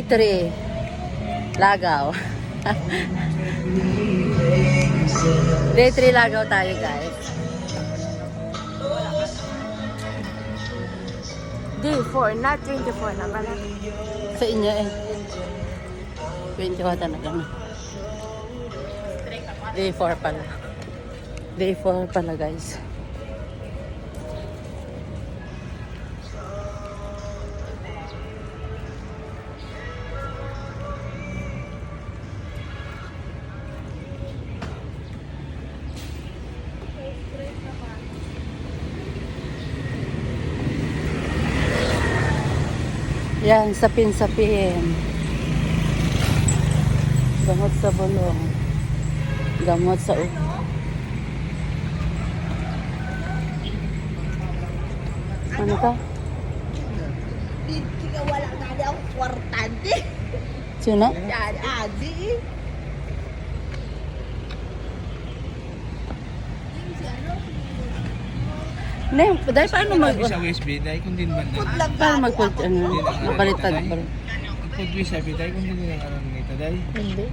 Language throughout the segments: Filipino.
3 Lagaw. Day 3 Lagaw tayo, guys. Day 4, not 24 na pala. Sa inyo eh. 21 talaga na. Day 4 pala. Day 4 pala, guys. Yan, sapin-sapin. Gamot sa bulong. Gamot sa ulo. Ano ka? Wala nga di ako kwartante. Sino? Yan, Adi. Ne, dahil paano mag... Sa USB, dahil kung din man na. Paano mag-put, balitad pa rin. Pag USB, dahil kung din ang aral nito, dahil Hindi.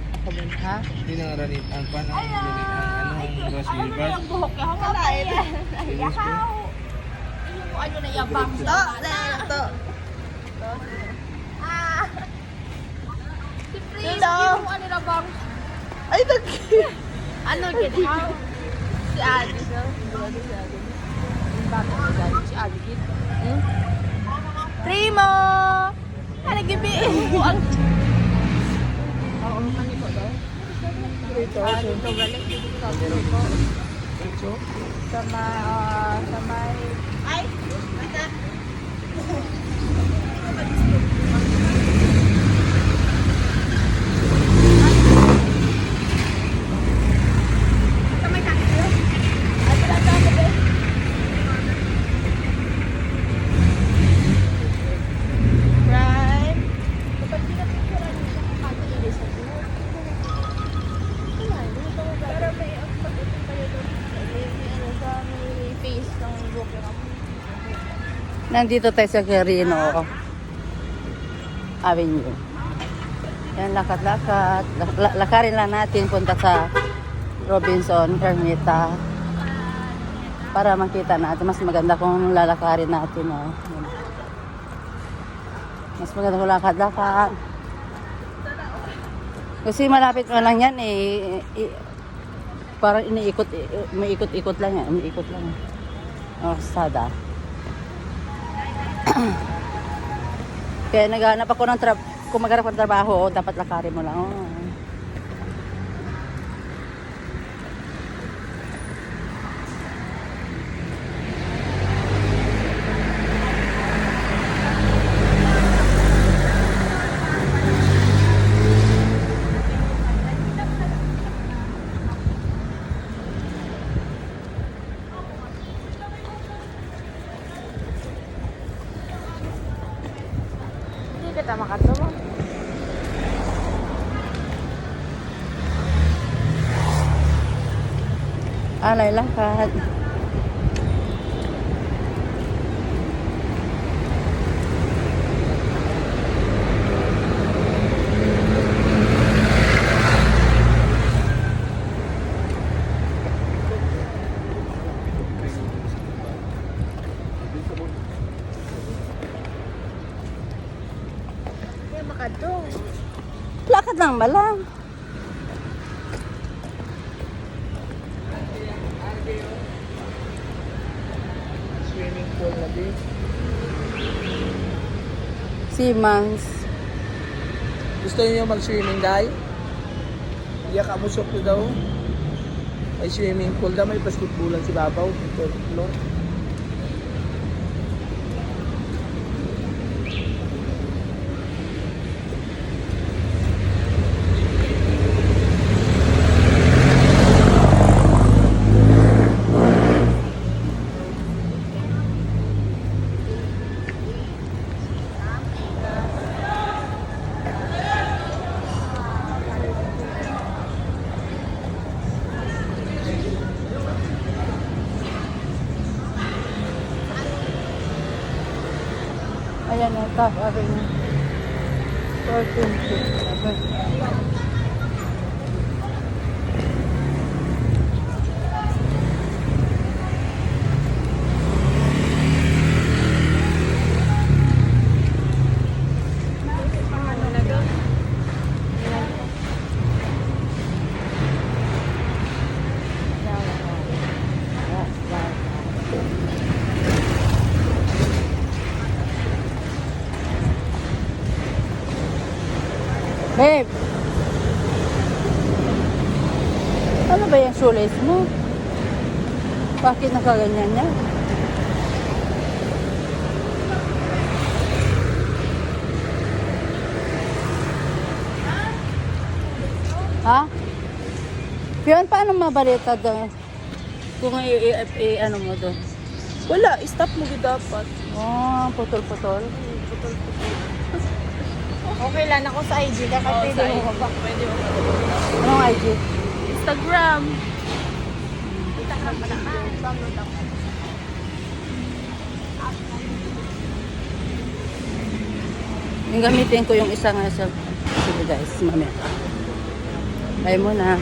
Ha? hindi ang aral nito, ang panang ang Ross Wilbur. Kalain. USB. Ano na yabang? Ito. Ito. Ano na bang? Ay, ano ginawa? Si Adi. Si Adi. Si Adi. Primo! Ano gabi? Buang. Oo, maniko daw. Dito galing. Dito. Sa may... Ay! Basta! Sa may sakit yun? Ay, wala sa ako din. Right? Kapag pinapicturan niyo siya kung paano ilis sa buho. Pero may pag-ipin kayo doon. Sa may face ng buhok yung ako. Nandito tayo sa Quirino Avenue. Yan, lakad-lakad. Lakarin lang natin punta sa Robinson, Ermita. Para makita natin. Mas maganda kung lalakarin natin. Oh. Mas maganda kung lakad-lakad. Kasi malapit mo lang yan eh. Parang iniikot, may ikot-ikot lang yan. Umiikot lang. Oh, sada. Kaya naghanap ako ng kung maghanap ng trabaho, dapat lakarin mo lang. Oh. Hindi kita makatuwa. Alay lakad. Hindi makatuwa. Lakad lang ba lang? Swimming pool na din. Simans. Gusto niyo mag-swimming, dahil? Iya ka mo sok daw. May swimming pool daw, may basketballan si Babaw. Third floor. Ayan na, top avenue. Ano na doon? Babe! Ano ba yung shoelace mo? Bakit nakaganyan niya? Ha? Pion, paano mabalita doon? Kung ano mo doon? Wala, stop mo gid dapat. Oh, putol-putol. Okay lang ako sa IG, dapat pwede mo ba? Pwede mo ba? Anong IG? Instagram. Instagram pala. Download ako. Yung gamitin ko yung isang sa... Sige guys, mamaya. Bye muna.